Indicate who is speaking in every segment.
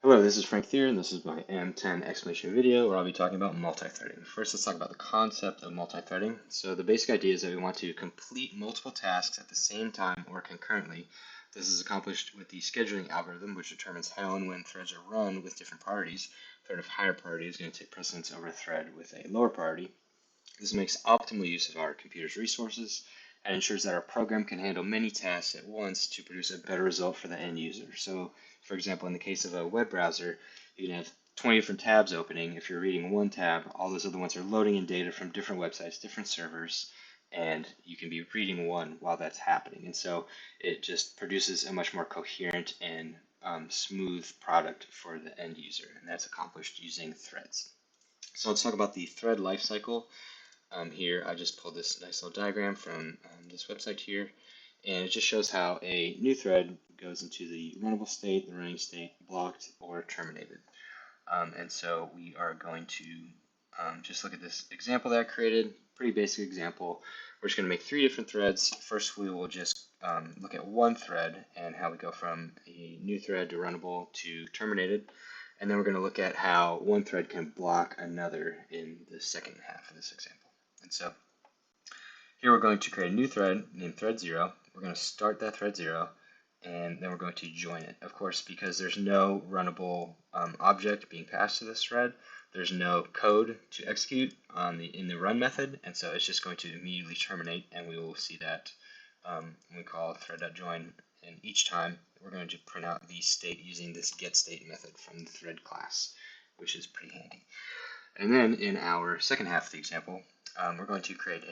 Speaker 1: Hello, this is Frank Thier, and this is my M10 explanation video where I'll be talking about multi-threading. First, let's talk about the concept of multi-threading. So the basic idea is that we want to complete multiple tasks at the same time or concurrently. This is accomplished with the scheduling algorithm, which determines how and when threads are run with different priorities. A thread of higher priority is going to take precedence over a thread with a lower priority. This makes optimal use of our computer's resources and ensures that our program can handle many tasks at once to produce a better result for the end user. So, for example, in the case of a web browser, you can have 20 different tabs opening. If you're reading one tab, all those other ones are loading in data from different websites, different servers, and you can be reading one while that's happening. And so it just produces a much more coherent and smooth product for the end user, and that's accomplished using threads. So let's talk about the thread lifecycle. Here I just pulled this nice little diagram from this website here, and it just shows how a new thread goes into the runnable state, the running state, blocked, or terminated. And so we are going to just look at this example that I created, pretty basic example. We're just going to make 3 different threads. First we will just look at one thread and how we go from a new thread to runnable to terminated. And then we're going to look at how one thread can block another in the second half of this example. And so here we're going to create a new thread named thread 0. We're going to start that thread 0, and then we're going to join it. Of course, because there's no runnable object being passed to this thread, there's no code to execute in the run method, and so it's just going to immediately terminate, and we will see that when we call thread.join, and each time we're going to print out the state using this getState method from the thread class, which is pretty handy. And then in our second half of the example, we're going to create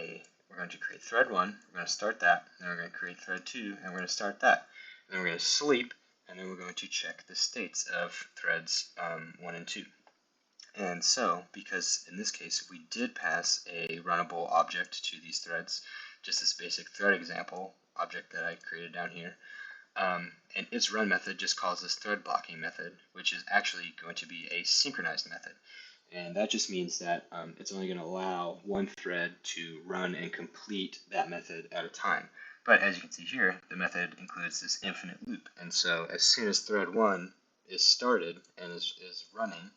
Speaker 1: thread 1, we're going to start that, then we're going to create thread 2, and we're going to start that. And then we're going to sleep, and then we're going to check the states of threads 1 and 2. And so, because in this case we did pass a runnable object to these threads, just this basic thread example object that I created down here, and its run method just calls this thread blocking method, which is actually going to be a synchronized method. And that just means that it's only going to allow one thread to run and complete that method at a time. But as you can see here, the method includes this infinite loop. And so as soon as thread 1 is started and is running,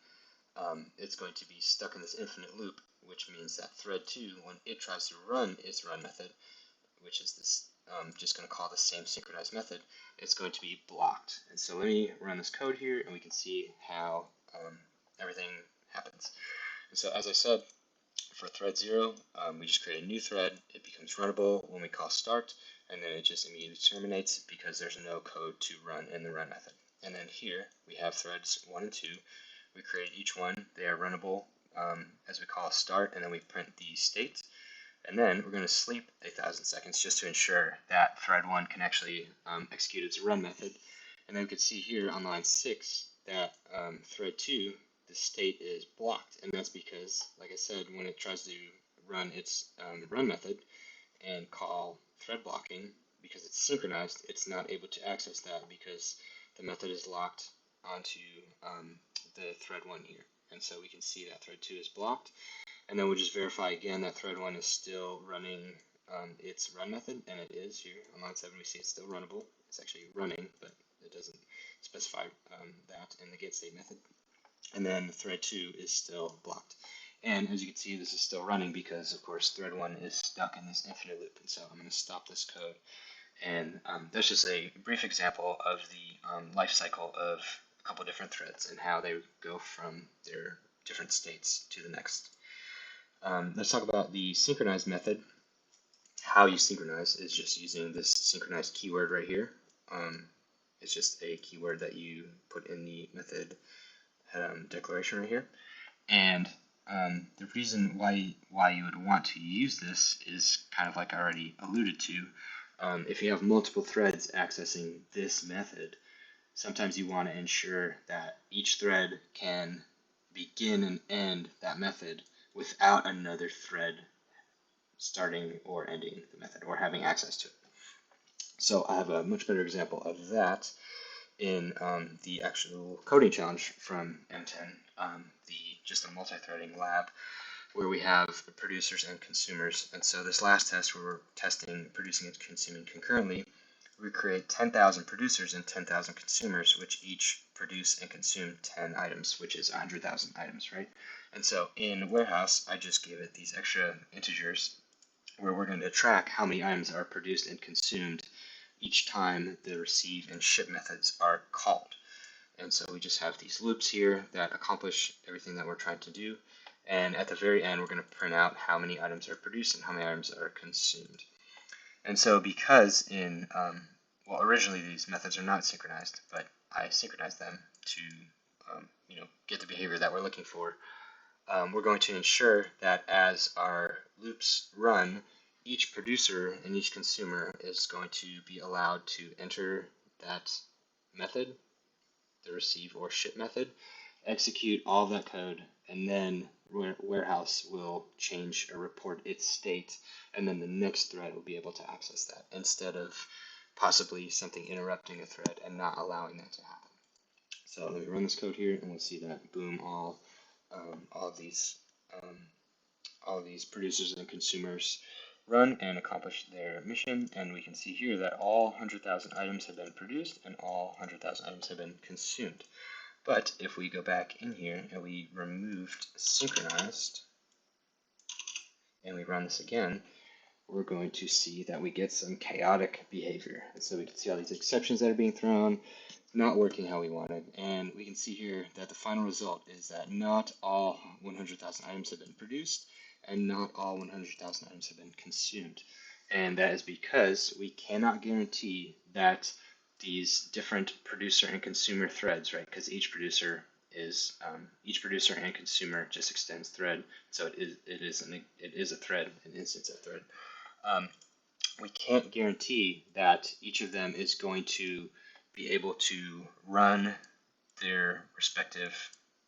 Speaker 1: it's going to be stuck in this infinite loop, which means that thread 2, when it tries to run its run method, which is this just going to call the same synchronized method, it's going to be blocked. And so let me run this code here, and we can see how everything happens. And so as I said, for thread 0, we just create a new thread. It becomes runnable when we call start, and then it just immediately terminates because there's no code to run in the run method. And then here we have threads 1 and 2. We create each one. They are runnable as we call start, and then we print the state. And then we're going to sleep 1,000 seconds just to ensure that thread 1 can actually execute its run method. And then we can see here on line 6 that thread 2, the state is blocked. And that's because, like I said, when it tries to run its run method and call thread blocking, because it's synchronized, it's not able to access that because the method is locked onto the thread 1 here. And so we can see that thread 2 is blocked. And then we'll just verify again that thread 1 is still running its run method, and it is here. On line 7 we see it's still runnable. It's actually running, but it doesn't specify that in the getState method. And then thread 2 is still blocked. And as you can see, this is still running because, of course, thread 1 is stuck in this infinite loop. And so I'm going to stop this code. And that's just a brief example of the life cycle of a couple different threads and how they go from their different states to the next. Let's talk about the synchronized method. How you synchronize is just using this synchronized keyword right here. It's just a keyword that you put in the method declaration right here. And the reason why you would want to use this is kind of like I already alluded to. If you have multiple threads accessing this method, sometimes you want to ensure that each thread can begin and end that method without another thread starting or ending the method or having access to it. So I have a much better example of that in the actual coding challenge from M10, just a multi-threading lab where we have producers and consumers. And so this last test, we were testing producing and consuming concurrently. we create 10,000 producers and 10,000 consumers, which each produce and consume 10 items, which is 100,000 items, right? And so in warehouse, I just gave it these extra integers where we're going to track how many items are produced and consumed each time the receive and ship methods are called. And so we just have these loops here that accomplish everything that we're trying to do. And at the very end, we're going to print out how many items are produced and how many items are consumed. And so because well, originally these methods are not synchronized, but I synchronized them to get the behavior that we're looking for. We're going to ensure that as our loops run, each producer and each consumer is going to be allowed to enter that method, the receive or ship method, execute all of that code, and then warehouse will change or report its state, and then the next thread will be able to access that instead of possibly something interrupting a thread and not allowing that to happen. So let me run this code here, and we'll see that boom, all of these producers and consumers run and accomplish their mission, and we can see here that all 100,000 items have been produced and all 100,000 items have been consumed. But if we go back in here and we removed synchronized and we run this again, we're going to see that we get some chaotic behavior. And so we can see all these exceptions that are being thrown, not working how we wanted. And we can see here that the final result is that not all 100,000 items have been produced and not all 100,000 items have been consumed. And that is because we cannot guarantee that these different producer and consumer threads, right? Because each producer and consumer just extends thread, so it is a thread, an instance of thread. We can't guarantee that each of them is going to be able to run their respective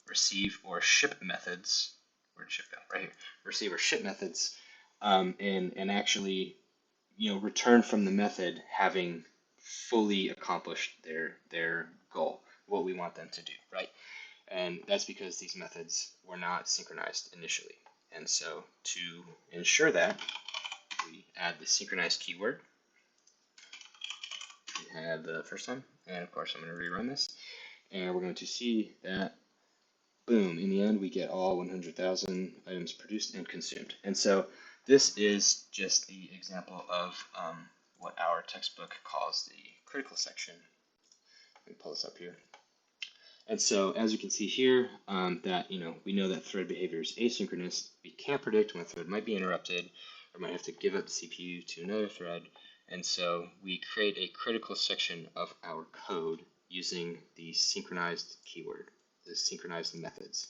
Speaker 1: receive or ship methods. Where'd ship go? Right here. Receive or ship methods, and actually, return from the method having fully accomplished their goal, what we want them to do, right? And that's because these methods were not synchronized initially. And so to ensure that, we add the synchronized keyword we had the first time. And of course, I'm going to rerun this. And we're going to see that, boom, in the end, we get all 100,000 items produced and consumed. And so this is just the example of what our textbook calls the critical section. Let me pull this up here. And so as you can see here, that we know that thread behavior is asynchronous. We can't predict when a thread might be interrupted or might have to give up the CPU to another thread. And so we create a critical section of our code using the synchronized keyword, the synchronized methods,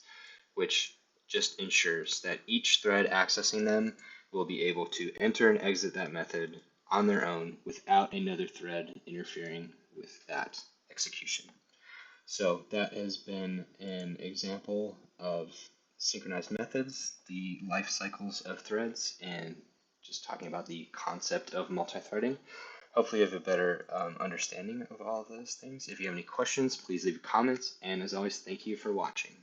Speaker 1: which just ensures that each thread accessing them will be able to enter and exit that method on their own without another thread interfering with that execution. So that has been an example of synchronized methods, the life cycles of threads, and just talking about the concept of multi-threading. Hopefully you have a better understanding of all of those things. If you have any questions, please leave comments, and as always, thank you for watching.